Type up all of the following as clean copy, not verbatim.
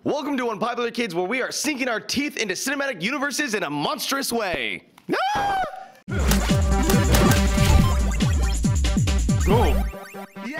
Welcome to Unpopular Kids, where we are sinking our teeth into cinematic universes in a monstrous way. Ah! Oh. Yay!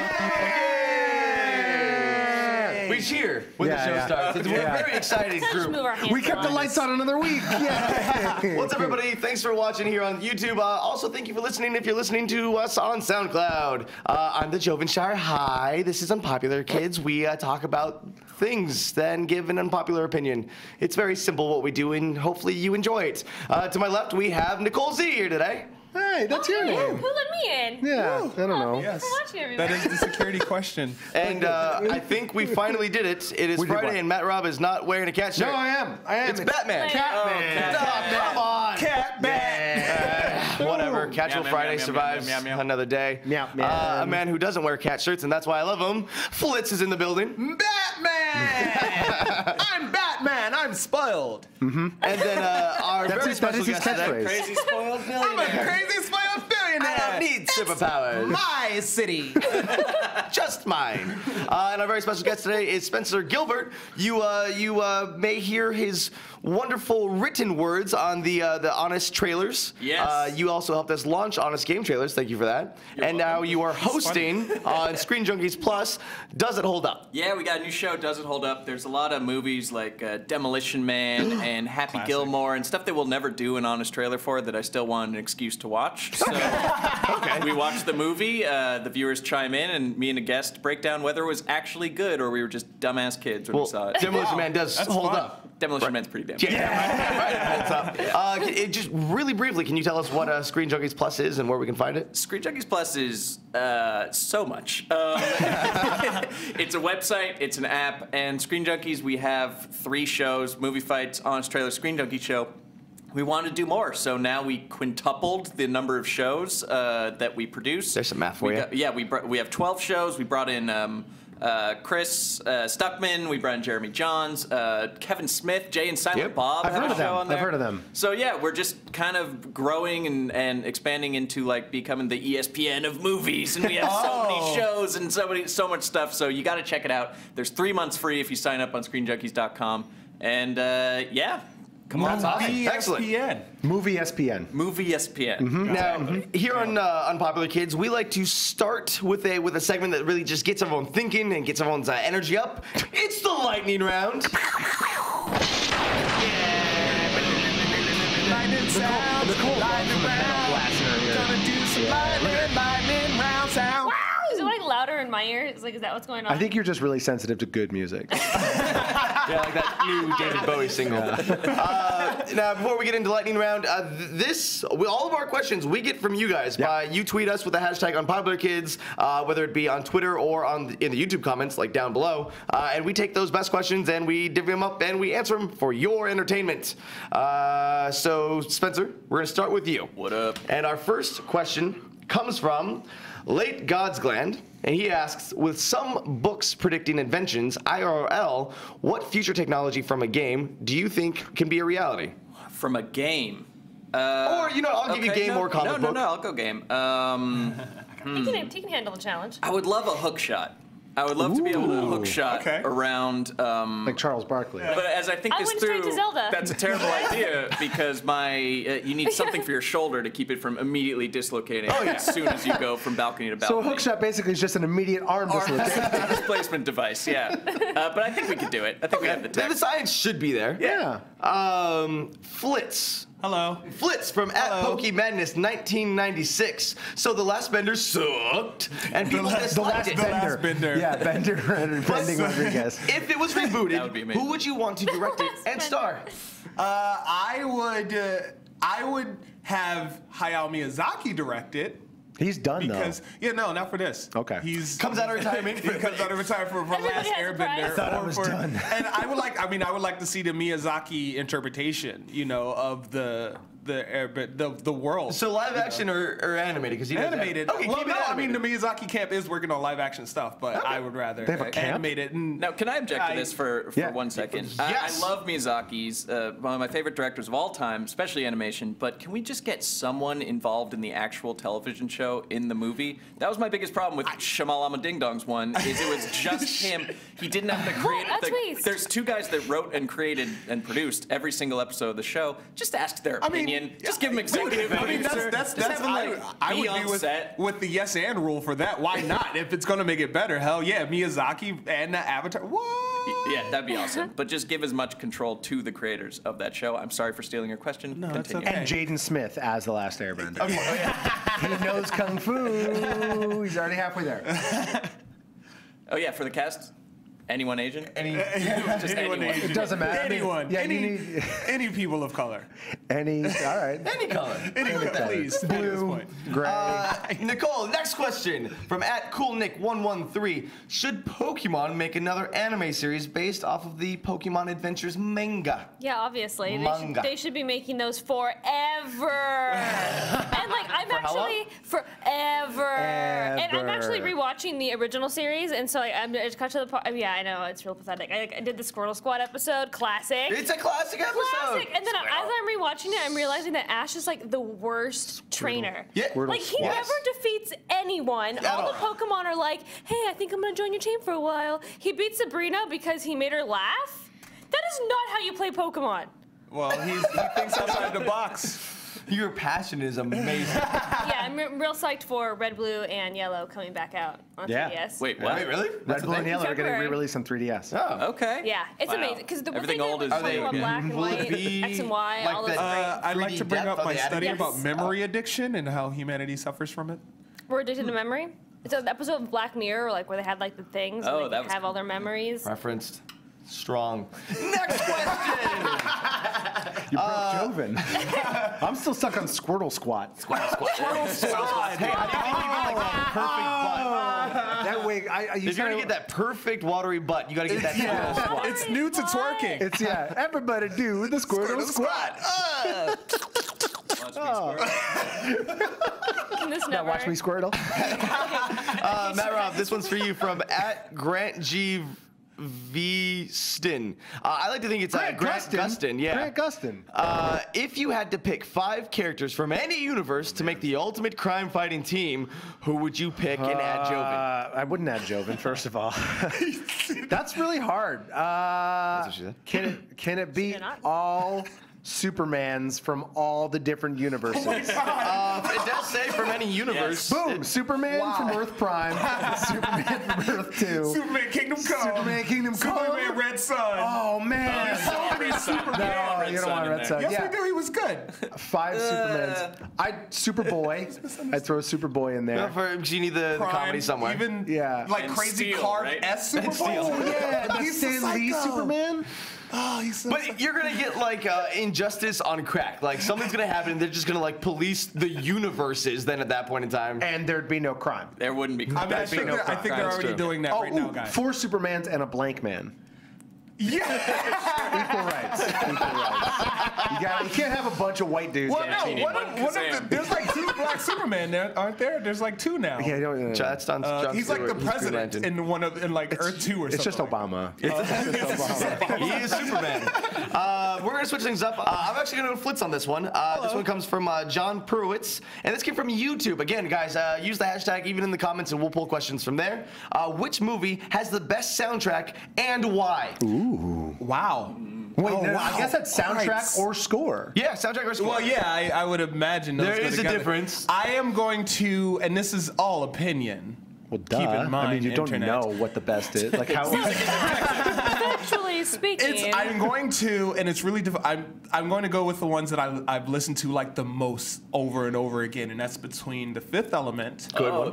We cheer when the show starts. We're a very excited group. We kept the lights on another week. Yeah. What's up, everybody? Thanks for watching here on YouTube. Also, thank you for listening if you're listening to us on SoundCloud. I'm the Jovenshire. Hi, this is Unpopular Kids. We talk about things, then give an unpopular opinion. It's very simple what we do, and hopefully you enjoy it. To my left, we have NikoleZ here today. Hey, that's your name. Who let me in? Yeah, I don't know. Thanks for watching, everybody. That is the security question. And I think we finally did it. It is Friday, and Matt Raub is not wearing a cat shirt. No, I am. It's Batman. Catman. Come on. Catman. Whatever. Casual Friday survives another day. A man who doesn't wear cat shirts, and that's why I love him. FLitZ is in the building. Batman! I'm Batman. I'm spoiled. And then our very special guest today. Crazy spoiled millionaire. I'm a crazy spoiled billionaire. I don't need superpowers. My city. Just mine. And our very special guest today is Spencer Gilbert. You may hear his wonderful written words on the Honest trailers. Yes. You also helped us launch Honest Game trailers. Thank you for that. And now you are hosting on Screen Junkies Plus. Does it hold up? Yeah, we got a new show, Does It Hold Up? There's a lot of movies like Demolition Man and Happy Gilmore and stuff that we'll never do an honest trailer for that I still want an excuse to watch. So we watched the movie, the viewers chime in, and me and a guest break down whether it was actually good or we were just dumbass kids when we saw it. Demolition Man does hold up. Demolition Man's pretty damn good. Yeah, right. It holds up. Just really briefly, can you tell us what Screen Junkies Plus is and where we can find it? Screen Junkies Plus is so much. It's a website, it's an app, and Screen Junkies, we have 3 shows: Movie Fights, Honest Trailer, Screen Junkie Show. We wanted to do more, so now we quintupled the number of shows that we produce. There's some math for you. We have 12 shows. We brought in Chris Stuckman, we brought in Jeremy Johns, Kevin Smith, Jay and Silent Bob. I've heard of them. On there. I've heard of them. So yeah, we're just kind of growing and expanding into like becoming the ESPN of movies, and we have so many shows and so much stuff. So you got to check it out. There's 3 months free if you sign up on ScreenJunkies.com, and yeah. Come on, Excellent. Movie SPN. Movie SPN. Now, here on Unpopular Kids, we like to start with a segment that really just gets everyone thinking and gets everyone's energy up. It's the lightning round. Lightning sound. Lightning round. Gonna do some lightning round sound. Is it like louder in my ear? Is that what's going on? I think you're just really sensitive to good music. Yeah, like that new David Bowie single. Now, before we get into lightning round, all of our questions we get from you guys. You tweet us with the hashtag Unpopular Kids, whether it be on Twitter or in the YouTube comments, like down below, and we take those best questions and we divvy them up and we answer them for your entertainment. So, Spencer, we're gonna start with you. What up? And our first question comes from Late God's Gland, and he asks, with some books predicting inventions, IRL, what future technology from a game do you think can be a reality? From a game? Or, I'll give you game or comic book. No, I'll go game. He can handle the challenge. I would love a hook shot. I would love to be able to hook shot around. Like Charles Barkley. But as I think this went through, straight to Zelda. that's a terrible idea because you need something for your shoulder to keep it from immediately dislocating as soon as you go from balcony to balcony. So a hook shot basically is just an immediate arm dislocation. Displacement device, yeah. But I think we could do it. I think we have the tech. The science should be there. Yeah. FLitZ. Hello. FLitZ from @PokeMadness 1996. So the last Bender sucked, and people disliked it. The last Bender. Yeah, Bender and Bending Rodriguez. If it was rebooted, That would be amazing. who would you want to direct it and star? I would have Hayao Miyazaki direct it. He's done Because not for this. Okay. Comes out of retirement. He comes out of retirement for Last has a prize. Airbender. I thought I was done. And I would like to see the Miyazaki interpretation, of the world. So live action or animated? Because Animated. Okay, Well, keep no, it I mean animated. the Miyazaki camp is working on live action stuff, but I would rather They have a camp? animated. Now, can I object to this for Yeah. 1 second? Yes. I love Miyazaki's one of my favorite directors of all time, especially animation. But can we just get someone involved in the actual television show in the movie? That was my biggest problem with Shamalama Ding Dong's one. Is it was just him. He didn't have to create. What a twist. There's 2 guys that wrote and created and produced every single episode of the show. Just ask their opinion. Just give them executive producer. That's Just have them, I be would on be set. with the yes and rule for that. Why not? If it's gonna make it better, hell yeah, Miyazaki and the Avatar. What? Yeah, that'd be awesome. But just give as much control to the creators of that show. I'm sorry for stealing your question. No, that's Continue. okay. And Jaden Smith as the Last Airbender. He knows Kung Fu. He's already halfway there. Oh yeah, for the cast, anyone Asian? Just anyone. It doesn't matter. I mean, Anyone. yeah, you need Any people of color. any. All right. Any color. Any color, please. At this Blue, point. gray. Nicole, next question from @CoolNick113. Should Pokemon make another anime series based off of the Pokemon Adventures manga? Yeah, obviously. Manga. They should be making those forever. And like I'm actually forever. And I'm actually Ever. rewatching the original series, and so like, I just got to the part. Yeah, I know it's real pathetic. I did the Squirtle Squad episode, classic. It's a classic episode. Classic. And then as I'm rewatching it, I'm realizing that Ash is like the worst trainer. Yeah. Like he Yes. never defeats anyone. All the Pokemon are like, hey, I think I'm gonna join your team for a while. He beat Sabrina because he made her laugh. That is not how you play Pokemon. Well, he thinks outside the box. Your passion is amazing. Yeah, I'm real psyched for Red, Blue, and Yellow coming back out on Yeah. 3DS. Wait, what? Wait, really? Red, Blue, and Yellow are getting February. re-released on 3DS. Oh. Okay. Yeah, it's Wow. amazing because the Everything what old they is did with fake Pokemon again. Black and Will it White, be X and Y, like all the- those great. I'd like 3D to bring depth up of my the study animation? about memory addiction and how humanity suffers from it. We're addicted to memory. It's an episode of Black Mirror, like where they had like the things Oh, and that they was have all their memories. Referenced. Strong. Next question. You broke Joven. I'm still stuck on Squirtle Squat. Squirtle Squad. Hey, how do you think you get like a perfect butt? That way, you If you're gonna get that perfect watery butt, you gotta get that Squirtle Squad. It's new to twerking. It's everybody do the Squirtle Squat. Can this Now never? watch me Squirtle. Matt Rob, this one's for you from @GrantGVstin. I like to think it's Grant Gustin. Yeah. Grant Gustin. If you had to pick 5 characters from any universe to make the ultimate crime-fighting team, who would you pick and add Joven? I wouldn't add Joven, first of all. That's really hard. That's what she said. Can it be You're not? all Supermans from all the different universes? It does say from any universe. Boom! Superman from Earth Prime, Superman from Earth 2, Superman Kingdom Come. Superman Kingdom Come. Superman Red Sun. Oh man! so many Superman. No, you don't want Red Sun. Yes, Yeah, we do. He was good. 5 Supermans. Superboy. I'd throw Superboy in there. Because you need the comedy somewhere. Even Yeah. like And crazy Steel, carved right? S And Steel. Superboy. Oh yeah, that He's Stan a Lee psycho. Superman. Oh, he's so But you're gonna get like injustice on crack. Like something's gonna happen, and they're just gonna like police the universes. Then at that point in time, And there'd be no crime. There wouldn't be. I, mean, I That'd be think no they're, I think crime. they're That's already true. doing that right now, guys. 4 Supermans and a blank man. Yeah. Equal rights. Equal rights. You can't have a bunch of white dudes. Well, on a team. no. One of Kazam. there's like 2 black Superman there, aren't there? There's like 2 now. Yeah, that's John He's like Stewart. the He's Green president Lantern. in like Earth 2 or something. It's just like Obama. He is Superman. We're gonna switch things up. I'm actually gonna go FLitZ on this one. This one comes from John Pruitz, and this came from YouTube. Again, guys, use the hashtag even in the comments, and we'll pull questions from there. Which movie has the best soundtrack and why? Wow. Wait, Oh, no, wow. I guess that's soundtrack Alright. or score. Yeah, soundtrack or score. Well, yeah, I would imagine those There go is a together. difference. I am going to, and this is all opinion. Well, duh. Keep in mind, I mean, you don't internet. know what the best is. Like how? Actually speaking, I'm going to, and it's really I'm going to go with the ones that I've listened to like the most over and over again, and that's between The Fifth Element.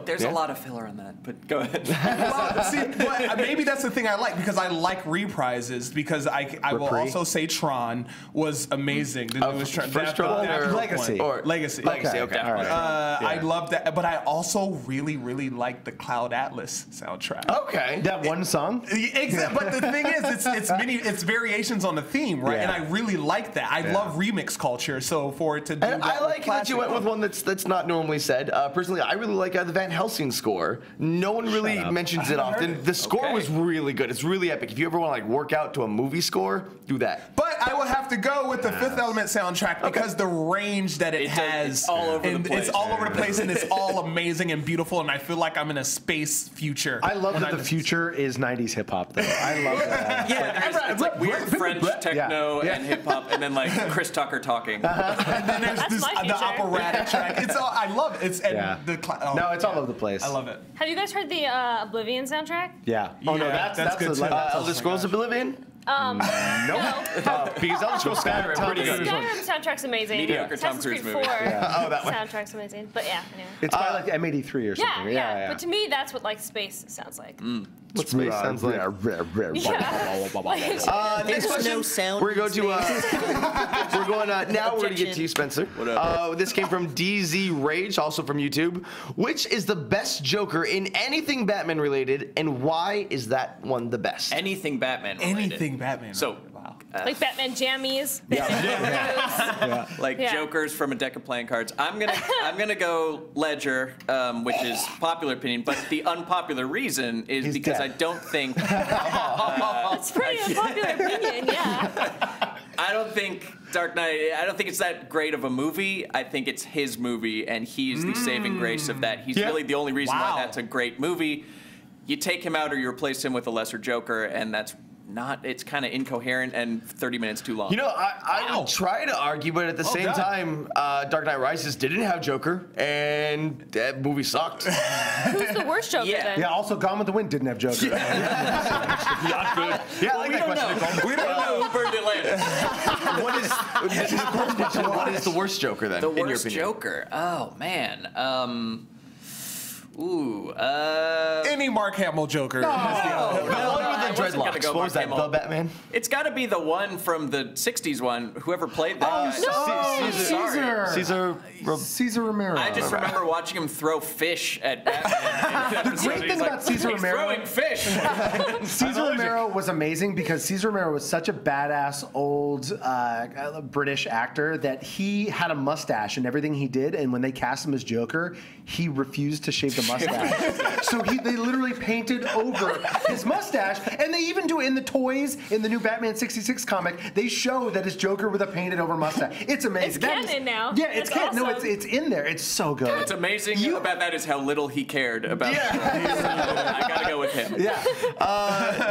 There's a lot of filler on that, but go ahead. Well, see, but maybe that's the thing I like because I like reprises because I will Repris? also say Tron was amazing. The newest Tron, first Tron or Legacy? Or Legacy. Legacy. Okay. all right. I love that, but I also really like the Cloud Atlas soundtrack. Okay. That one song? Exactly, but the thing is, it's it's variations on the theme, right? Yeah. And I really like that. I love remix culture, so for it to do And that I like that you went with one that's not normally said. Personally, I really like the Van Helsing score. No one really mentions it often. The score was really good. It's really epic. If you ever want to like work out to a movie score, do that. But I will have to go with the Fifth Element soundtrack because the range that it has, it's all over the place. It's all over the place, and it's all amazing and beautiful. And I feel like I'm in a space future. I love that the future is 90s hip hop, though. I love that. It's like weird French techno and hip hop, and then like Chris Tucker talking. And then there's the operatic track. It's all, I love it. It's no, it's all over the place. I love it. Have you guys heard the Oblivion soundtrack? Yeah. Oh no, that's good too. Elder Scrolls Oblivion? No. Because Elder Scrolls Skyrim pretty good. Skyrim soundtrack's amazing. Mediocre Tom Assassin's Cruise Creed 4 movie. Oh, that way. soundtrack's amazing. But yeah, anyway. It's by like M83 or something. Yeah. But to me, that's what like space sounds like. What space sounds like? Next question. We're going to now we're going to get to you, Spencer. This came from DZ Rage, also from YouTube. Which is the best Joker in anything Batman related, and why is that one the best? Anything Batman related. Anything Batman. So, Like Batman jammies. like Jokers from a deck of playing cards. I'm gonna go Ledger, which is popular opinion, but the unpopular reason is because I don't think It's pretty unpopular opinion, yeah. I don't think Dark Knight. I don't think it's that great of a movie. I think it's his movie, and he's the saving grace of that. He's really the only reason why that's a great movie. You take him out or you replace him with a lesser Joker, and that's not. It's kind of incoherent and 30 minutes too long. You know, I would try to argue, but at the same time, Dark Knight Rises didn't have Joker, and that movie sucked. Who's the worst Joker then? Yeah, also Gone with the Wind didn't have Joker. Not good. Yeah, I like that question. We don't know who burned Atlanta. What is the worst Joker then? The in your worst opinion? Joker. Oh man. Any Mark Hamill Joker. The one with the I wasn't gonna dreadlocks. go What was that? Mark Hamill. The Batman? It's got to be the one from the '60s one. Whoever played that guy. Caesar Romero. I just remember watching him throw fish at Batman. The great thing about Caesar Romero, throwing fish. Caesar Romero was amazing because Caesar Romero was such a badass old British actor that he had a mustache in everything he did, and when they cast him as Joker, he refused to shave the mustache. So they literally painted over his mustache, and they even do it in the toys in the new Batman '66 comic. They show that it's Joker with a painted over mustache. It's amazing. It's canon now. Yeah, it's That's canon. No, awesome. it's in there. It's so good. What's amazing about that is how little he cared about. I gotta go with him. Yeah.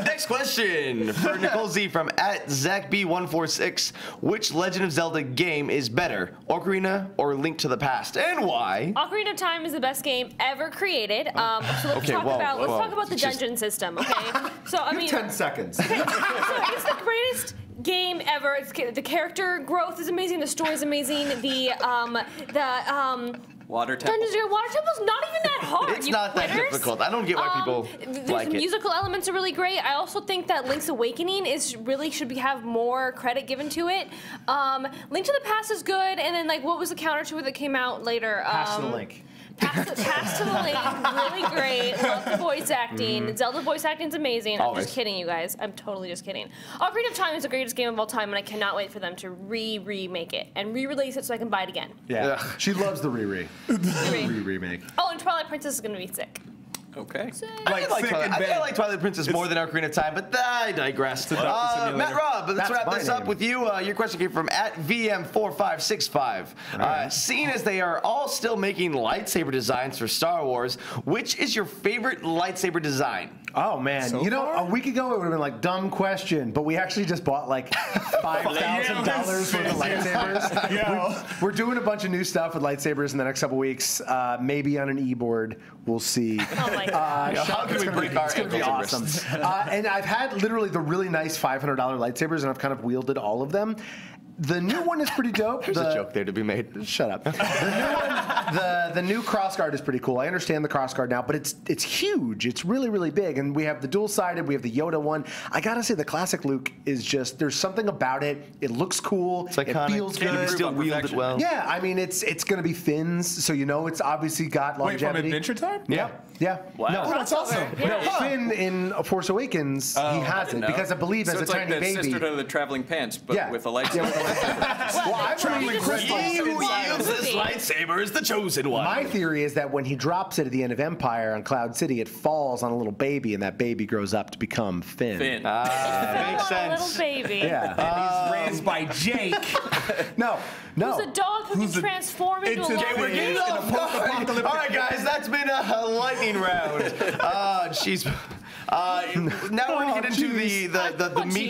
Next question for NikoleZ from @ZachB146. Which Legend of Zelda game is better, Ocarina or Link to the Past, and why? Ocarina of Time is the best game ever created. So let's talk about the dungeon system, okay? So I mean, 10 seconds. so it's the greatest game ever. The character growth is amazing. The story is amazing. Water Temple. Dungeons & Water Temple's not even that hard. It's not that difficult. I don't get why people like it. The musical elements are really great. I also think that Link's Awakening should have more credit given to it. Link to the Past is good, and then like what was the counter to it that came out later? Pass to the Link. Pass to the Link, really great. Love the voice acting. Zelda voice acting's amazing. I'm Always. just kidding, you guys. I'm totally just kidding. Ocarina of Time is the greatest game of all time, and I cannot wait for them to remake it and re-release it so I can buy it again. Yeah. She loves the remake. Oh, and Twilight Princess is gonna be sick. Okay. I like Twilight Princess more than Ocarina of Time, but I digress. Matt Robb, let's wrap this up with you. Your question came from @VM4565. Seeing as they are all still making lightsaber designs for Star Wars, which is your favorite lightsaber design? Oh man, a week ago it would have been like dumb question, but we actually just bought like $5,000 worth of lightsabers. We're doing a bunch of new stuff with lightsabers in the next couple weeks. Maybe on an e-board, we'll see. Oh my God. How can we break our It's gonna be awesome. And I've had literally the really nice $500 lightsabers, and I've kind of wielded all of them. The new one is pretty dope. There's a joke there to be made. Shut up. The new crossguard is pretty cool. I understand the crossguard now, but it's huge. It's really, really big. And we have the dual-sided. We have the Yoda one. I gotta say, the classic Luke is just, there's something about it. It looks cool. It's iconic. It feels You can good. still wield it well. Yeah, I mean, it's gonna be fins, so you know it's obviously got Wait, from longevity. Adventure Time? Yeah. Yeah. Wow. No, Oh, that's awesome. no, Finn in A Force Awakens, he has it No. because I believe So as a it's like tiny the baby. Sisterhood of the Traveling Pants, but Yeah. with a lightsaber. Yeah, with a lightsaber. Well, I believe He who wields this lightsaber is the chosen one. my theory is that when he drops it at the end of Empire on Cloud City, it falls on a little baby, and that baby grows up to become Finn. Finn. Makes Fell on a sense. little baby. Yeah. He's raised by Jake. No. Who's a dog who Who's can a- transform into a into- large We're getting In a off guard. post-apocalyptic- All right, guys, that's been a lightning round. Jeez. Now we're gonna get into the meat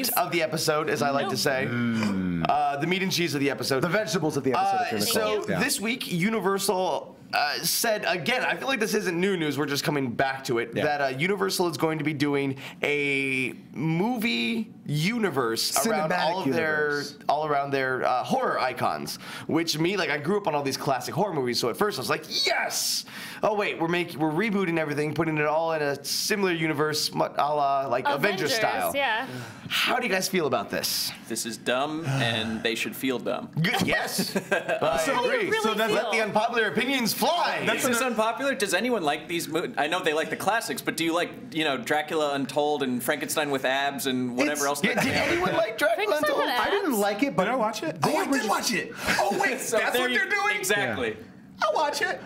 Jeez. of the episode, as I like to say. The meat and cheese of the episode. The vegetables of the episode. if you're So Nicole. Yeah. this week, Universal said again. I feel like this isn't new news. We're just coming back to it. Yeah. That Universal is going to be doing a movie universe around Cinematic universe. all around their horror icons. Which me, like I grew up on all these classic horror movies. So at first I was like, yes. Oh wait, we're rebooting everything, putting it all in a similar universe, a la like Avengers style. Yeah. How do you guys feel about this? This is dumb, and they should feel dumb. Good. Yes. I How do you agree. really So then let feel? the unpopular opinions fly. Is this unpopular? Does anyone like these movies? I know they like the classics, but do you like, Dracula Untold and Frankenstein with abs and whatever else? Yeah, did anyone like Dracula Frankenstein Untold? with I didn't like it, but Did I watch it? They Oh, I did origi- watch it. Oh, wait, So that's there what they're doing? Exactly. I'll watch it.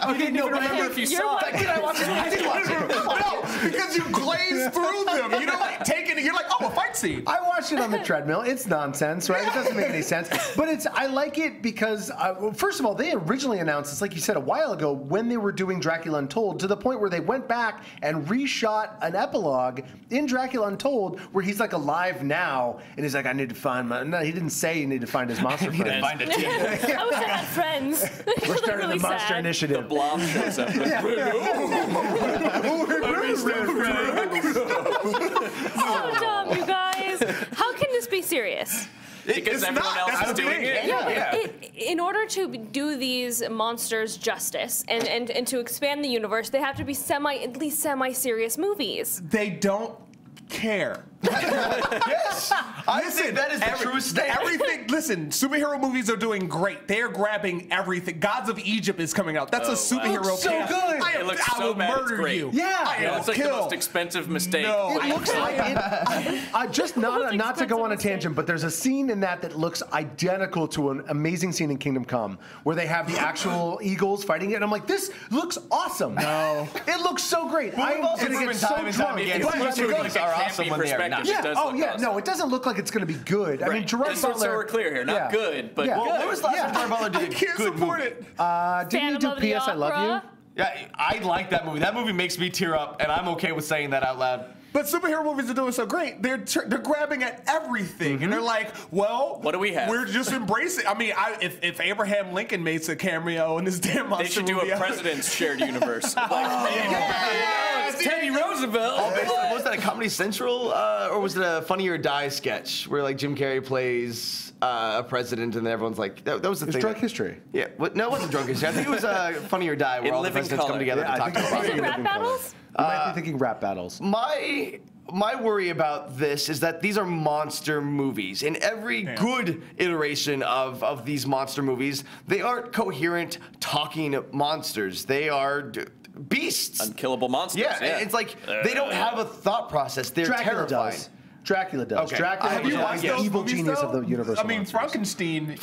Okay, no, but Remember if you You're saw what- it. did I watch it? I did watch it. No, because you glaze through them. You don't like taking it. You're like, oh, a fight scene. I watched it on the treadmill. It's nonsense, right? It doesn't make any sense. But I like it because, first of all, they originally announced this, like you said, a while ago when they were doing Dracula Untold, to the point where they went back and reshot an epilogue in Dracula Untold where he's like alive now, and he's like, I need to find my. No, he didn't say he needed to find his monster I need to friends. find a team. I wish I had friends. We're starting really the Monster sad. Initiative. Blob shows up. So dumb, you guys. How can this be serious? Because everyone not. else That's is the doing thing. it. Yeah. In order to do these monsters justice and to expand the universe, they have to be at least semi-serious movies. They don't care. Yes. I think that is the truest statement. Everything. Listen, superhero movies are doing great. They are grabbing everything. Gods of Egypt is coming out. That's a superhero. Looks so chaos. good. It looks I so will bad, it's murder great. you. Yeah. I Yeah, will it's like the kill. most expensive mistake. No. It looks like it. Just not to go on a tangent, but there's a scene in that looks identical to an amazing scene in Kingdom Come where they have the actual eagles fighting it, and I'm like, this looks awesome. No. It looks so great. Well, we've I'm also gonna proven get so time and time drunk. again, It's superhero really movies good. are Campy awesome when they are perspective. not. It Yeah. does Oh look yeah. awesome. No, it doesn't look like it's going to be good. I mean, Right. Gerard Just so Butler. we're clear here, not Yeah. good, but Yeah. good. Well, when was the last Yeah. time Gerard Butler did I a can't good support movie? it. Didn't he Phantom do of the P.S. I Love You? Opera. Yeah, I like that movie. That movie makes me tear up, and I'm okay with saying that out loud. But superhero movies are doing so great. They're grabbing at everything, and they're like, "Well, What do we have?" We're just embracing." I mean, if Abraham Lincoln makes a cameo in this damn monster They should do movie, a president's shared universe. It's Teddy Roosevelt. Was that a Comedy Central, or was it a Funny or Die sketch where like Jim Carrey plays a president, and then everyone's like, that was the It's thing. Drunk History. Yeah, no, it wasn't Drunk History. I think it was Funny or Die, where In all the living presidents come color. together Yeah, to I talk think about Is it it. rap battles? You might be thinking rap battles. My worry about this is that these are monster movies. In every good iteration of these monster movies, they aren't coherent talking monsters. They are beasts. Unkillable monsters. Yeah, it's like they don't have a thought process. They're Dracula terrifying. does. Dracula does. Okay. Dracula Have is you the watched those evil movies, genius though? of the universe. I mean, Frankenstein.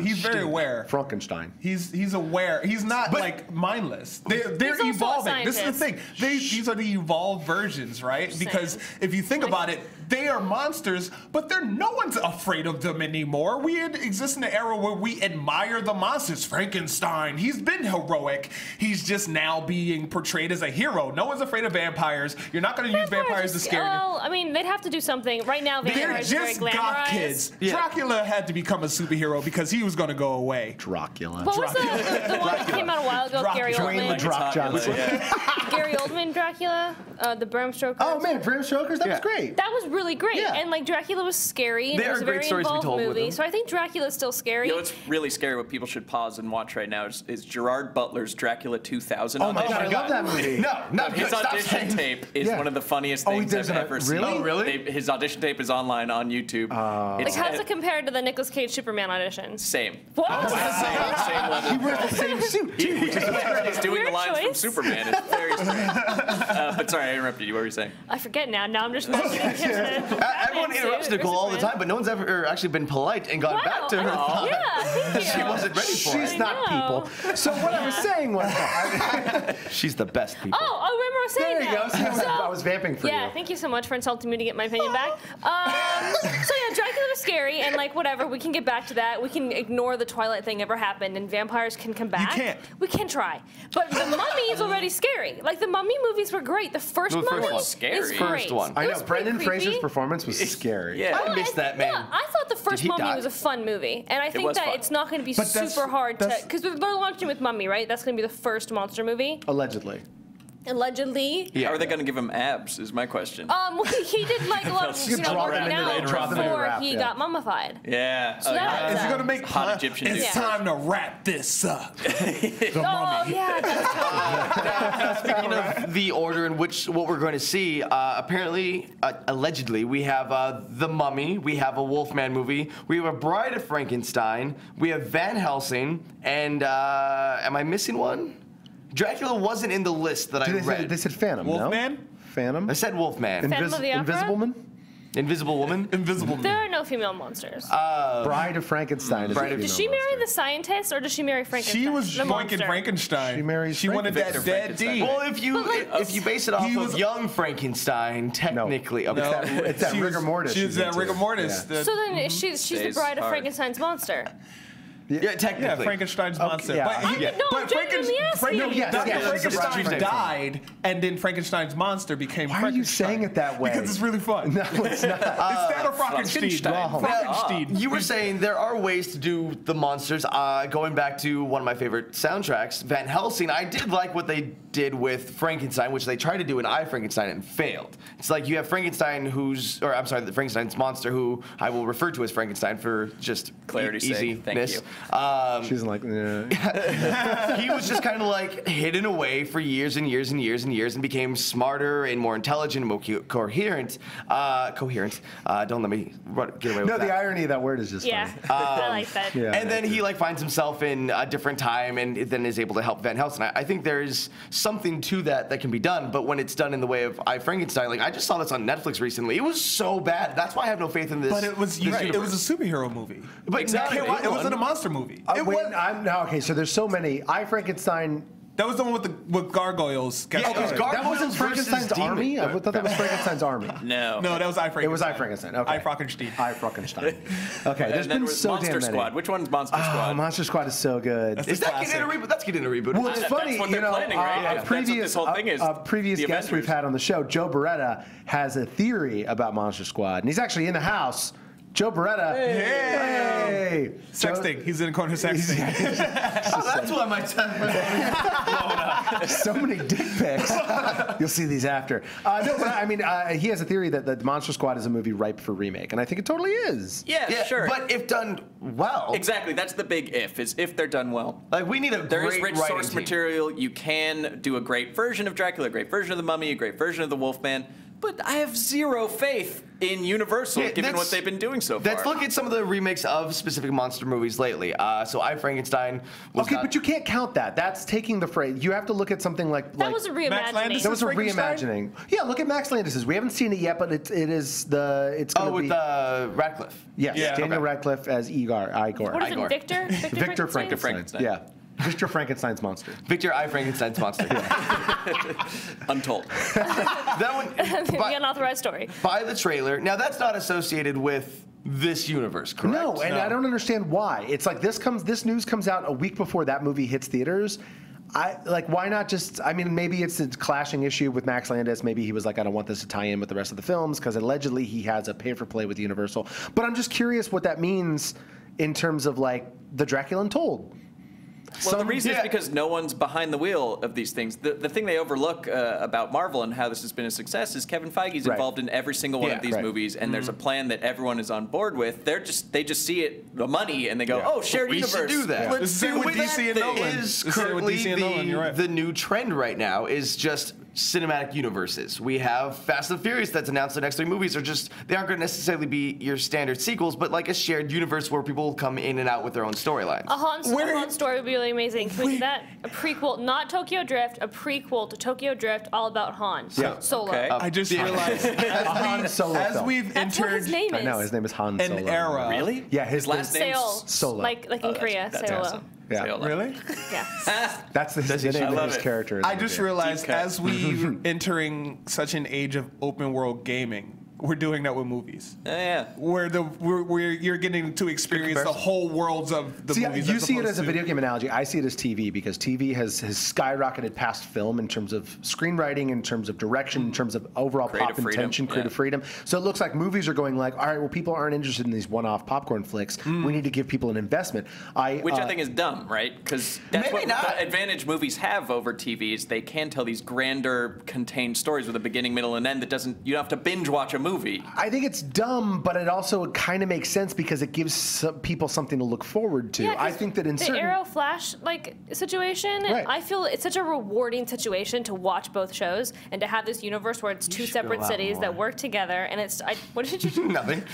He's very aware. Frankenstein. He's aware. He's not like mindless. They're also a evolving. This is the scientist. thing. These are the evolved versions, right? Because if you think about it, they are monsters, but no one's afraid of them anymore. We exist in an era where we admire the monsters. Frankenstein. He's been heroic. He's just now being portrayed as a hero. No one's afraid of vampires. You're not going to use vampires to scare you. Well, I mean, they'd have to do something. Right now, They're vampires are very just goth glamorized. kids. Dracula had to become a superhero because he was going to go away. Dracula. What was the one that came out a while ago? Gary Dwayne the Oldman. Drop Johnson. Gary Oldman Dracula, the Bram Stoker. Oh man, Bram Stoker's, that was great. That was really great. Yeah. And like Dracula was scary. And There it was are a great very stories to be involved told with movie. them. So I think Dracula's still scary. You know what's really scary, what people should pause and watch right now is Gerard Butler's Dracula 2000 Oh my audition. God, I love that movie. No, not His good. Stop audition saying. tape is Yeah. one of the funniest Oh, he things does I've it. ever Really? seen. Oh, really? His audition tape is online on YouTube. Like, how's it compared to the Nicolas Cage Superman audition? Same. What? Same level. He wears the same suit too. He's doing Weird the lines from choice. Superman. It's very strange. But sorry, I interrupted you. What were you saying? I forget now. Now I'm just imagining him in a Everyone Batman interrupts suit or Nicole all the Superman. time, but no one's ever actually been polite and gone Wow. back to her. Yeah, thank you. She wasn't ready for She's it. not I know. people. So what I was saying was, She's the best people. Oh, I remember I was saying there you go. that. See, I was vamping for Yeah, you. thank you so much for insulting me to get my opinion back. So yeah, Dracula was scary, and like whatever, we can get back to that. We can ignore the Twilight thing ever happened, and vampires can come back. can't. We can try, but the Mummy is already scary. Like the Mummy movies were great. The first The first Mummy one. is Scary. great. First one. I It know was pretty Brendan Fraser's creepy. performance was scary. Yeah. I missed that man. Yeah, I thought the first he Mummy die? was a fun movie, and I think was that fun. it's not going to be But that's- super hard to that's- because they're launching with Mummy, right? That's going to be the first monster movie, Allegedly. allegedly. How are they going to give him abs? Is my question. Well, he did like a lot of You drop working them in the- out drop them in the before wrap, he yeah. got mummified. Yeah. So that- Is he gonna make Hot Egyptian It's dude. time to wrap this up. The Oh Mummy. yeah, that's Speaking of the order in which what we're going to see, apparently, allegedly, we have The Mummy, we have a Wolfman movie, we have a Bride of Frankenstein, we have Van Helsing, and am I missing one? Dracula wasn't in the list that I read. They said Phantom, Wolfman? no? Phantom? I said Wolfman. Phantom of the Opera? Invisible Man? Invisible Woman. Invisible there Man. are no female monsters. Bride of Frankenstein. Bride of- Does she marry the scientist or does she marry Frankenstein? She was the boinking monster? Frankenstein. She marries She wanted that Victor dead Frankenstein. D. Well, if you base it off He of was- young Frankenstein, technically, okay. It's that She was- rigor mortis. She's she's that into. rigor mortis. Yeah. the- So then she's the Stays bride of hard. Frankenstein's monster. Yeah, technically. Yeah, Frankenstein's monster. yeah. But, I know, I'm genuinely asking. No, yes, Dr. yes, it's a Frankenstein Tuesday died, and then Frankenstein's monster became Why are Frankenstein. you saying it that way? Because it's really fun. No, it's not. It's that or Frankenstein. Wrong. Frankenstein. You were saying there are ways to do the monsters. Going back to one of my favorite soundtracks, Van Helsing, I did like what they did with Frankenstein, which they tried to do in I, Frankenstein and failed. It's like you have Frankenstein the Frankenstein's monster, who I will refer to as Frankenstein for just Clarity's sake. easiness. Thank She's like, yeah. He was just kind of like hidden away for years and years and years and years and became smarter and more intelligent and more coherent. Don't let me get away with No, that. the irony of that word is just Yeah, funny. I like that. Yeah. And then he like finds himself in a different time and then is able to help Van Helsing. I think there's something to that can be done, but when it's done in the way of I, Frankenstein, like I just saw this on Netflix recently. It was so bad. That's why I have no faith in this. But it was this it universe. was a superhero movie. But exactly. It wasn't a monster movie. Okay, so there's so many. I, Frankenstein. That was the one with gargoyles. Yeah, it was That Gargoyles wasn't Frankenstein's versus army? demon. I thought that was Frankenstein's army. No. No, that was I, Frankenstein. It was I, Frankenstein. Okay. I, Frankenstein. I, Frankenstein. Okay, there's And then been was so Monster damn many. Squad. Which one's Monster Oh, Squad? Monster Squad is so good. Is that getting a reboot? That's getting a reboot. Well, it's That's funny, what they're you know, planning, right? Yeah, a that's what previous, this whole thing is. a previous The guest we've Avengers. had on the show, Joe Beretta, has a theory about Monster Squad, and he's actually in the house. Joe Beretta. Hey. Sexting. He's in the corner sexting. That's why my time. So many dick pics. You'll see these after. No, but I mean, he has a theory that the Monster Squad is a movie ripe for remake, and I think it totally is. Yeah, sure. But if done well, Exactly. That's the big is if they're done well. like we need a There is great rich writing source team. material. You can do a great version of Dracula, a great version of the Mummy, a great version of the Wolfman. But I have zero faith in Universal, Yeah, given that's- what they've been doing so far. Let's look at some of the remakes of specific monster movies lately. So I, Frankenstein was Okay, not- but you can't count that. That's taking the phrase. You have to look at something like That was a Max reimagining. Landis? that was a Frankenstein? reimagining. Yeah, look at Max Landis's. We haven't seen it yet, but it's going to with be Radcliffe. yes, Yeah, Daniel okay. Radcliffe as Igor. What is it, Igor. Victor? Victor Frankenstein. Frankenstein. Yeah, Victor Frankenstein's monster. Victor I, Frankenstein's monster. Untold. That one The by, unauthorized story. by the trailer. Now that's not associated with this universe, correct? No, and No. I don't understand why. It's like this news comes out a week before that movie hits theaters. Why not just? I mean, maybe it's a clashing issue with Max Landis. Maybe he was like, I don't want this to tie in with the rest of the films because allegedly he has a pay-for-play with Universal. But I'm just curious what that means in terms of like the Dracula Untold. Well, the reason is because no one's behind the wheel of these things. The thing they overlook about Marvel and how this has been a success is Kevin Feige's involved in every single one of these movies, and there's a plan that everyone is on board with. They just see it, the money, and they go, "Oh, shared universe. We should do that." Let's do with DC and Nolan. Is currently the new trend right now is just cinematic universes. We have Fast and Furious that's announced. The next 3 movies are just, they aren't going to necessarily be your standard sequels, but like a shared universe where people will come in and out with their own storylines. A Han story would be really amazing. Can we do that? A prequel, not Tokyo Drift, a prequel to Tokyo Drift, all about Han. Solo. Okay. I just realized as we've That's what entered his name is. I know his name is Han Solo. an era. Really? Yeah, his last name's Seol. Solo. Like in Korea, That's Seolo. awesome. Yeah. Seola. Really? Yeah. That's the name of his character. I just realized Deep cut. as we're entering such an age of open world gaming, we're doing that with movies. Yeah. Where you're getting to experience the whole worlds of the movies. You see it as a video game analogy. I see it as TV because TV has skyrocketed past film in terms of screenwriting, in terms of direction, in terms of overall Creative pop intention, freedom, creative freedom. So it looks like movies are going like, all right, well, people aren't interested in these one-off popcorn flicks. We need to give people an investment. Which I think is dumb, right? Because that's what the advantage movies have over TV is they can tell these grander, contained stories with a beginning, middle, and end that you don't have to binge watch a movie. I think it's dumb, but it also kind of makes sense because it gives people something to look forward to. Yeah, I think that in the certain Arrow Flash situation, I feel it's such a rewarding situation to watch both shows and to have this universe where it's 2 separate cities that work together. And it's what did you do? Nothing.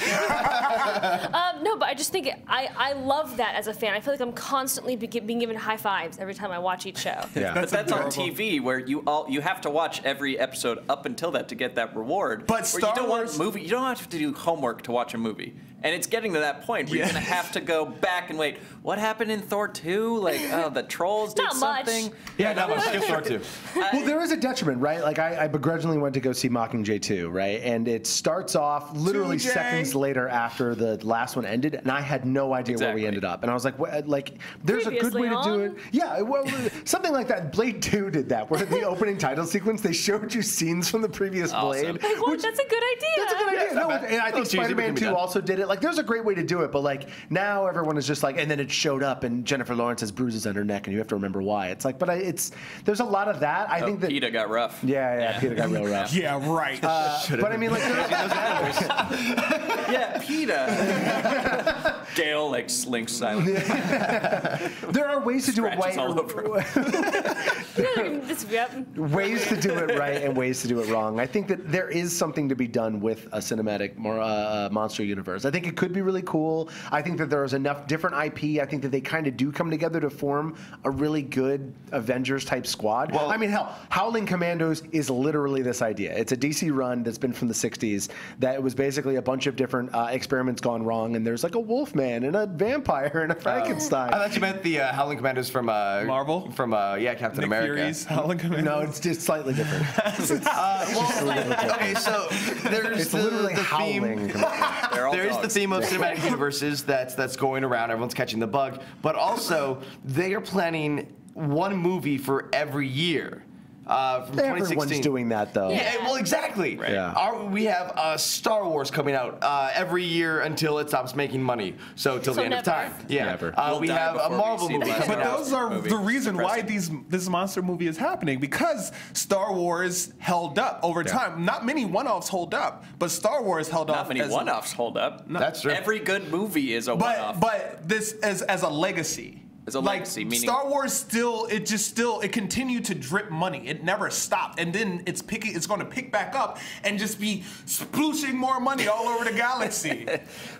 No, but I just think I love that as a fan. I feel like I'm constantly being given high fives every time I watch each show. Yeah. But that's on TV where you have to watch every episode up until that to get that reward. But Star Wars you don't have to do homework to watch a movie. And it's getting to that point where you're going to have to go back and wait. What happened in Thor 2? Like, the trolls did Not much. something. Yeah, not much. Skip Thor 2. Well, there is a detriment, right? Like, I begrudgingly went to go see Mockingjay 2, right? And it starts off literally 2J. seconds later after the last one ended, and I had no idea where we ended up. And I was like, there's a good way to do it. Yeah, well, something like that. Blade 2 did that, where the opening title sequence, they showed you scenes from the previous Blade. Like, what? That's a good idea. That's a good idea. No, and I think Spider-Man 2 also did it. Like, there's a great way to do it, but like now everyone is just like, and then it showed up, and Jennifer Lawrence has bruises on her neck, and you have to remember why. It's like, but there's a lot of that. I think that PETA got rough. Yeah, PETA got real rough. Yeah, right. But I mean, like, Yeah, PETA. Gale like slinks silently. there are ways to do it right. All over. Ways to do it right and ways to do it wrong. I think that there is something to be done with a cinematic monster universe. I think it could be really cool. I think that there is enough different IP. I think that they kind of do come together to form a really good Avengers type squad. Well, I mean, hell, Howling Commandos is literally this idea. It's a DC run that's been from the 60s that was basically a bunch of different experiments gone wrong, and there's like a Wolfman and a vampire and a Frankenstein. I thought you meant the Howling Commandos from Marvel? From Captain Nick America. Fury's Howling Commandos? No, it's just slightly different. Okay, so there's literally the howling. theme. There is the theme of cinematic universes that's going around. Everyone's catching the bug, but also they are planning one movie for every year. From 2016. Everyone's doing that, though. Yeah, well, exactly. Right. Yeah. We have Star Wars coming out every year until it stops making money. So till the end of time. Yeah. Never. We have a Marvel movie coming But out. those are the reason why this monster movie is happening, because Star Wars held up over time. Not many one-offs hold up, but Star Wars held up. Not many one-offs hold up. That's true. Every good movie is a one-off. But this as a legacy. As a legacy, meaning Star Wars it continued to drip money. It never stopped, and then it's going to pick back up and just be splooshing more money all over the galaxy.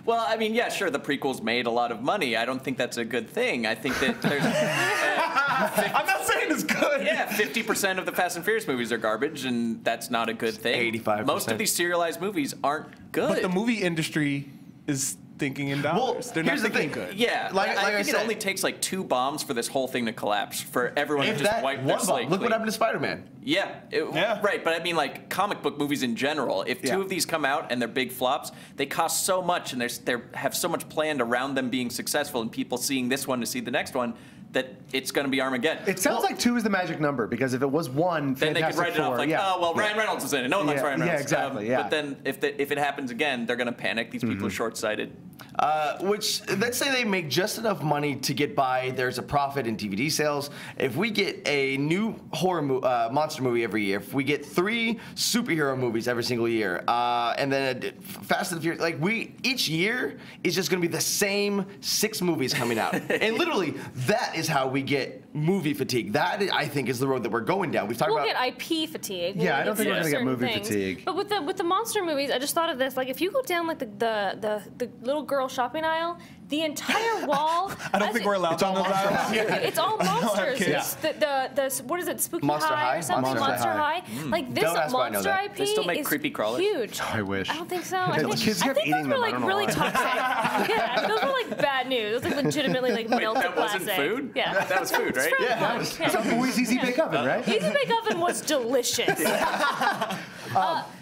Well, I mean, yeah, sure, the prequels made a lot of money. I don't think that's a good thing. I think that there's. I'm not saying it's good. Yeah, 50% of the Fast and Furious movies are garbage, and that's not a good thing. 85%. Most of these serialized movies aren't good. But the movie industry is thinking in dollars. Well, They're not here's the thinking thing. good. Yeah, Like I I think said, it only takes like 2 bombs for this whole thing to collapse, for everyone to if just that wipe their one slate bomb, look clean. what happened to Spider-Man. Yeah, Yeah. right. But I mean, like comic book movies in general. If 2 of these come out and they're big flops, they cost so much, and they have so much planned around them being successful, and people seeing this one to see the next one, that it's going to be Armageddon. It sounds like 2 is the magic number, because if it was 1, then they could write it off like, oh well, Ryan Reynolds is in it. No one likes Ryan Reynolds. Yeah, exactly. But then if it happens again, they're going to panic. These people are short-sighted. Which, let's say they make just enough money to get by. There's a profit in DVD sales. If we get a new horror monster movie every year, if we get 3 superhero movies every single year, and then Fast and the Furious, like each year is just going to be the same 6 movies coming out. And literally, that is how we get movie fatigue. That, I think, is the road that we're going down. We've talked about get IP fatigue. Yeah, I don't think we're going to get movie things. fatigue. But with the monster movies, I just thought of this. Like, if you go down like the little girl shopping aisle, the entire wall. I don't think we're allowed to on those aisles. It's all monsters. kids. It's the what is it? Spooky Monster High? Or something? Monster High. Like this Don't ask why I know monster that. IP They still make is creepy crawlers? huge. I wish. I don't think so. Yeah, the kids kept I think eating those were them, I like don't know really why. toxic. Yeah, those were like bad news. Those like legitimately like melted That wasn't plastic. food? Yeah, That was food, right? Yeah. It's a Boys Easy Bake Oven, right? Easy Bake Oven was delicious.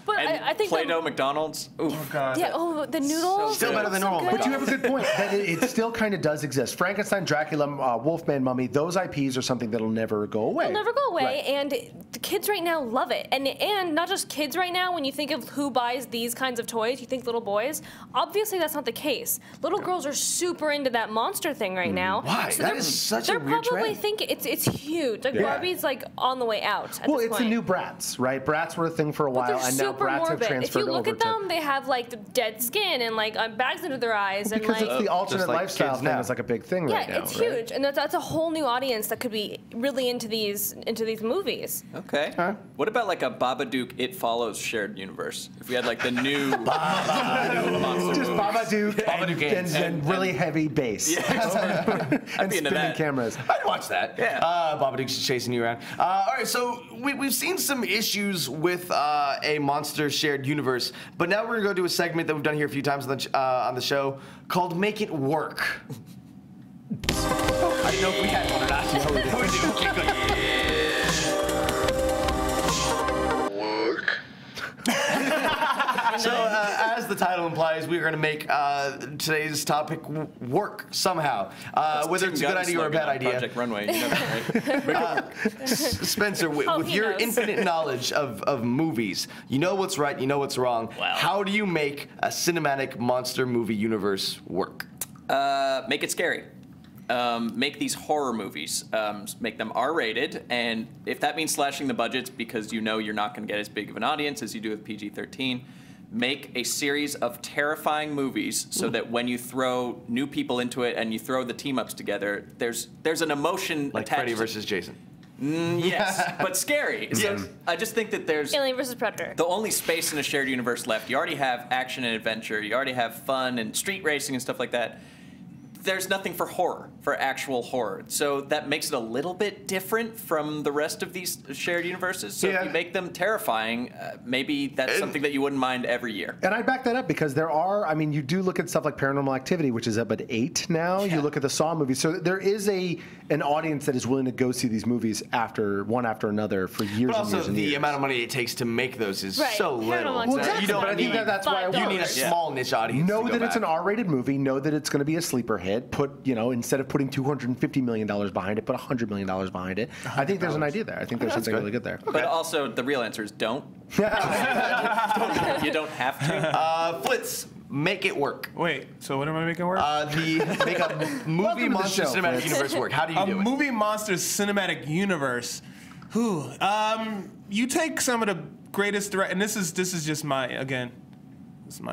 But I think Play-Doh that, McDonald's. Oof. Oh, God. yeah. Oh, the noodles. Still better than So normal good. But you have a good point. That it still kind of does exist. Frankenstein, Dracula, Wolfman, Mummy, those IPs are something that'll never go away. They'll never go away, Right. and the kids right now love it. And not just kids right now. When you think of who buys these kinds of toys, you think little boys. Obviously, that's not the case. Little girls are super into that monster thing right now. Why? So That they're- is such a They're weird probably trend. thinking it's huge. Like Yeah. Barbie's like on the way out. At Well, this it's point. the new Bratz, right? Bratz were a thing for a But while, they're and now super Bratz have morbid. If transferred you look over at them, to. they have like the dead skin and like bags under their eyes and Because like. it's the alternate like lifestyle kids thing now. is like a big thing Yeah, right now. it's right? huge, and that's a whole new audience that could be really into these movies. Okay. What about like a Babadook It Follows shared universe? If we had like the new Just Babadook and really heavy bass. and be into spinning that. cameras. I'd watch that. Yeah. Babadook's chasing you around. All right, so we've seen some issues with a monster shared universe, but now we're gonna go do a segment that we've done here a few times on the show called "Make It Work." I didn't know if we had one or not. No, we do. Okay, good. So, as the title implies, we're going to make today's topic work somehow, whether it's a good idea or a bad idea. Project Runway. You know that, right? Spencer, with he your knows. infinite knowledge of movies, you know what's right, you know what's wrong. Wow. How do you make a cinematic monster movie universe work? Make it scary. Make these horror movies. Make them R-rated, and if that means slashing the budgets because you know you're not going to get as big of an audience as you do with PG-13, make a series of terrifying movies so that when you throw new people into it and you throw the team-ups together, there's an emotion Like attached. Freddy versus Jason. Yes, but scary. So I just think that there's Alien versus Predator. the only space in a shared universe left. You already have action and adventure. You already have fun and street racing and stuff like that. There's nothing for horror, for actual horror. So that makes it a little bit different from the rest of these shared universes. So Yeah. if you make them terrifying, maybe that's something that you wouldn't mind every year. And I back that up because there are, I mean, you do look at stuff like Paranormal Activity, which is up at 8 now. Yeah. You look at the Saw movies. So there is an audience that is willing to go see these movies one after another for years But and also, years and the years. amount of money it takes to make those is Right. so little. Well, exactly, You don't but I think need, that's why you need a $5. small niche audience. Know to go that it's back. an R-rated movie. Know that it's going to be a sleeper hit. Instead of putting $250 million behind it, put $100 million behind it. I think there's an idea there. I think there's something good. really good there. But also, the real answer is don't. You don't have to. FLitZ, make it work. Wait, so what am I making work? Make a movie Welcome to the monster show, cinematic FLitZ. universe work. How do you A do it? movie monster cinematic universe. You take some of the greatest and this is just this is my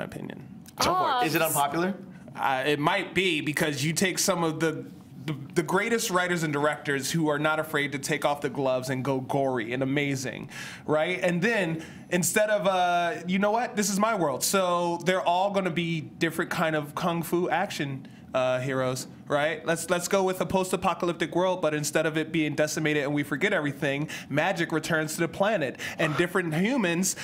opinion. Go for it. Is it unpopular? It might be because you take some of the greatest writers and directors who are not afraid to take off the gloves and go gory and amazing, right? And then instead of, you know what, this is my world. So they're all going to be different kind of kung fu action heroes, right? Let's go with a post-apocalyptic world, but instead of it being decimated and we forget everything, magic returns to the planet, and different humans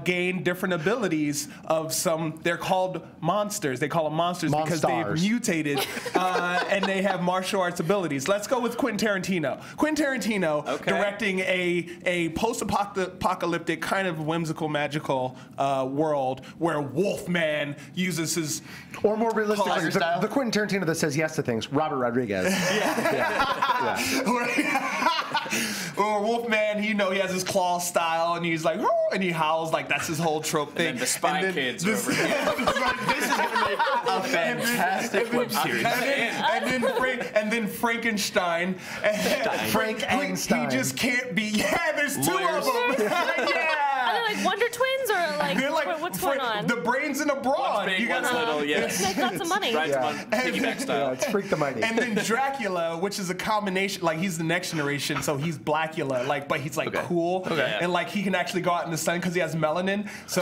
gain different abilities of some. They're called monsters. They call them monsters because they've Monstars. mutated and they have martial arts abilities. Let's go with Quentin Tarantino. Quentin Tarantino directing a post-apocalyptic kind of whimsical, magical world where Wolfman uses his Or more realistically, Tiger style. the Quentin Tarantino that says yes to things, Robert Rodriguez. or Wolfman, he has his claw style, and he's like, "Woo," and he howls like that's his whole trope thing. And then the Spy Kids this- over here. This is going to make a a fantastic web series. And then Frankenstein. Frankenstein. He just can't be. Yeah, there's two of them. Yeah. Are they like Wonder Twins or like, They're like what's going on? The brains in a brawn. One's big, one's little, yes. They've got some money. Rides them on piggyback style. It's Freak the Mighty. And then Dracula, which is a combination, like he's the next generation, so he's Blackula, like, but he's like cool, and like he can actually go out in the sun because he has melanin. So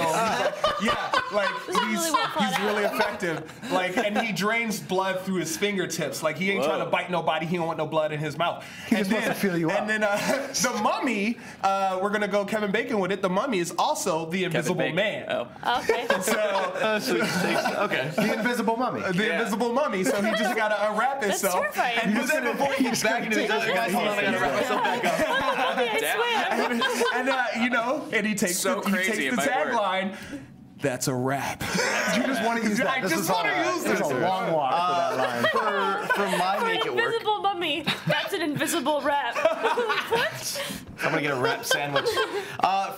he's like, he's really effective. Like, and he drains blood through his fingertips. Like he ain't trying to bite nobody. He don't want no blood in his mouth. He just wants to feel you up. And then the Mummy, we're gonna go Kevin Bacon with it. The Mummy is also the Invisible Man. Oh. Okay. Okay. The Invisible Mummy. The Invisible Mummy. So he just gotta unwrap That's himself. terrifying. And who's that before he gets back into his other guys? Hold on, I gotta wrap myself back up. Okay, I swear. And he takes So the crazy, it might work. tagline. That's a wrap. You just want to use that. I just want to use There's this. a long walk for that line. For my For make an it work, invisible mummy. That's an invisible rap. What? I'm gonna get a wrap sandwich.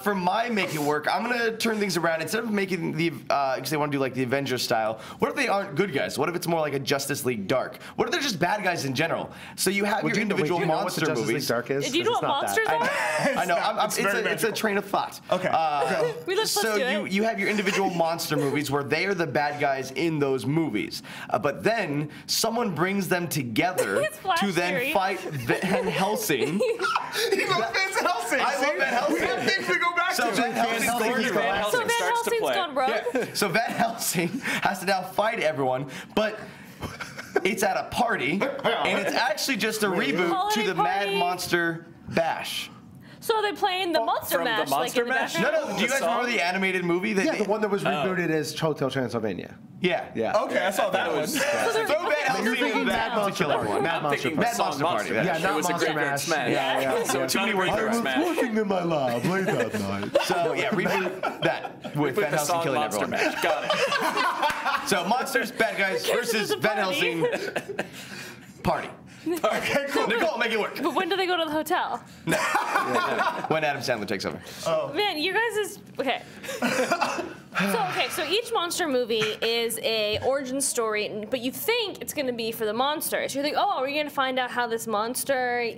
For my make it work, I'm gonna turn things around. Instead of making the, because they want to do like the Avengers style, what if they aren't good guys? What if it's more like a Justice League Dark? What if they're just bad guys in general? So you have your individual monster Justice League movies. Dark is? Do you know what monsters are? I know. very It's a train of thought. Okay. Let's So do it. you have your individual monster movies where they are the bad guys in those movies, but then someone brings them together It's Flash to then theory. fight Van Helsing. He loves Van Helsing. I love Van Helsing. We have things to go back So to. Van Helsing So Van starts to Helsing's play. gone rogue? So Van Helsing has to now fight everyone, but it's at a party, and it's actually just a reboot to Holiday the Mad party. Monster Bash. So they're playing the Monster from the Mash. Monster like in the Mash? background? No, do you guys remember the animated movie? That Yeah, the one that was rebooted as Hotel Transylvania. Yeah. Okay, I saw that one. So they're- Throw Van okay, Helsing they're in thinking that to kill everyone. Mad Monster thinking Party. Mad Monster Party. Yeah, It not was a Monster graveyard Mash. smash. Yeah. So it's Too not many a words graveyard for smash. working in my lab late that night. So yeah, reboot that with Put Van the Helsing song killing Monster everyone. Mash. Got it. So monsters, bad guys Because versus it's a Van party. Helsing. Party. Okay, cool. Nicole, make it work. But when do they go to the hotel? When Adam Sandler takes over. Man, you guys is okay. So each monster movie is a origin story, but you think it's going to be for the monsters. You think, oh, are we going to find out how this monster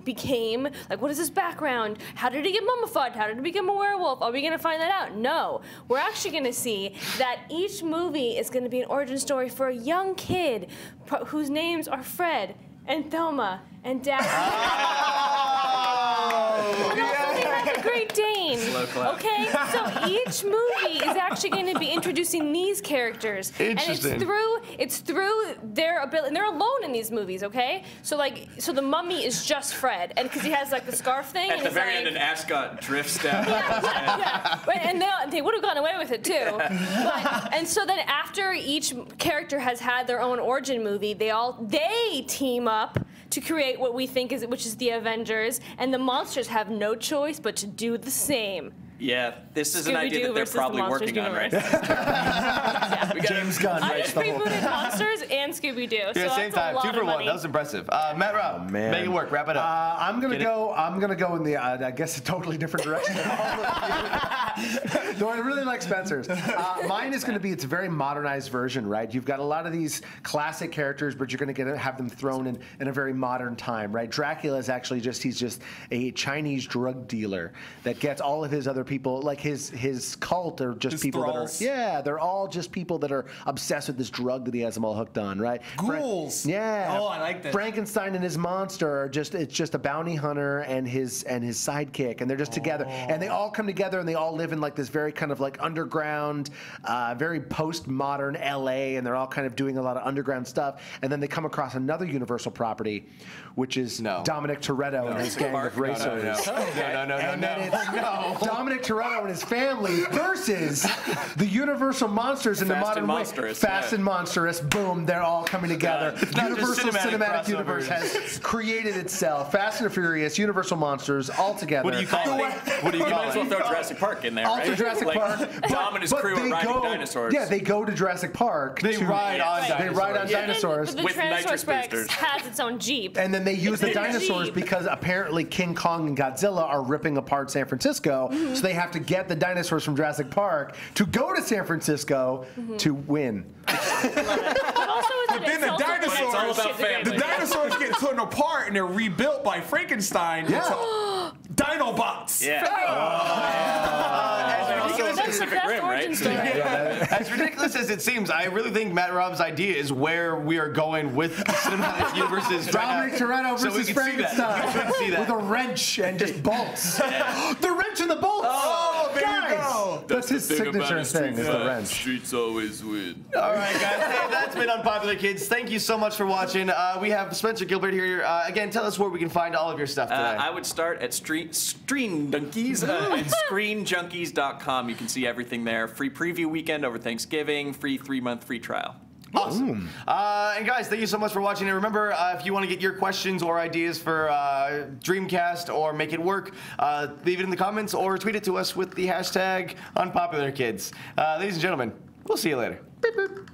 became? Like, what is his background? How did he get mummified? How did he become a werewolf? Are we going to find that out? No. We're actually going to see that each movie is going to be an origin story for a young kid whose names are Fred and Thelma and Daphne. And also they have the Great Dane. Slow clap. Okay, so each movie is actually going to be introducing these characters, Interesting. and it's through their ability. And they're alone in these movies. Okay, so the Mummy is just Fred, and because he has like the scarf thing. At and the it's very like, end, an ascot drifts down. yeah. Right, and they would have gotten away with it too. And so then after each character has had their own origin movie, they team up to create what we think which is the Avengers, and the monsters have no choice but to do the same. Yeah, this is an idea that Scooby-Doo they're versus probably the Monsters working on right universe. now. We got James Gunn I writes just the whole rebooted Monsters and Scooby-Doo. Yeah, so same that's time, a lot 2 for of 1. money. That was impressive. Matt Raub, man. make it work. Wrap it up. I'm gonna Get it? go. I'm gonna go in the I guess a totally different direction. than all of you. Though I really like Spencer's. Mine is gonna be. It's a very modernized version, right? You've got a lot of these classic characters, but you're gonna have them thrown in a very modern time, right? Dracula is actually he's just a Chinese drug dealer that gets all of his other people, like his cult, are just His people thralls. that are they're all just people that are obsessed with this drug that he has them all hooked on, right? Ghouls. Yeah. Oh, I like that. Frankenstein and his monster are it's just a bounty hunter and his sidekick, and they're just together, and they all come together, and they all live in like this very kind of like underground, very postmodern LA, and they're all kind of doing a lot of underground stuff, and then they come across another Universal property, which is Dominic Toretto and his gang of racers. No. And then it's Dominic Toretto and his family versus the Universal monsters in the Fast modern and way. monstrous, Fast yeah. and monstrous. Boom. They're all coming together. not just Universal cinematic Cinematic Universe has created itself. Fast and Furious, Universal Monsters, all together. What do you call it? What do you You call might as well it? throw Jurassic Park in there, right? Also Jurassic Like, Park. Dom and his crew are they riding dinosaurs. Yeah, they go to Jurassic Park. They ride on dinosaurs. They ride on dinosaurs. But the With Tyrannosaurus nitrous Rex boosters. has its own Jeep. And then they use the It's a dinosaurs Jeep. because apparently King Kong and Godzilla are ripping apart San Francisco. So they have to get the dinosaurs from Jurassic Park to go to San Francisco to win. But also, then the dinosaurs- It's all about family. The dinosaurs get torn apart and they're rebuilt by Frankenstein. Yeah. Dinobots. Yeah. That's the Pacific best Rim, origin right? story. As ridiculous as it seems, I really think Matt Rob's idea is where we are going with cinematic universes. Dominic Toretto So we versus can see that. Frankenstein We can see that. with a wrench and just bolts. The wrench and the bolts. Oh, there you Guys, go. That's his signature thing is the wrench. Streets always win. All right, guys. Hey, that's been Unpopular Kids. Thank you so much for watching. We have Spencer Gilbert here. Again, tell us where we can find all of your stuff today. I would start at Screen Junkies and ScreenJunkies.com. You can see everything there. Free preview weekend over Thanksgiving. Free 3-month free trial. Awesome. And guys, thank you so much for watching. And remember, if you want to get your questions or ideas for Dreamcast or Make It Work, leave it in the comments or tweet it to us with the hashtag UnpopularKids. Ladies and gentlemen, we'll see you later. Beep, boop.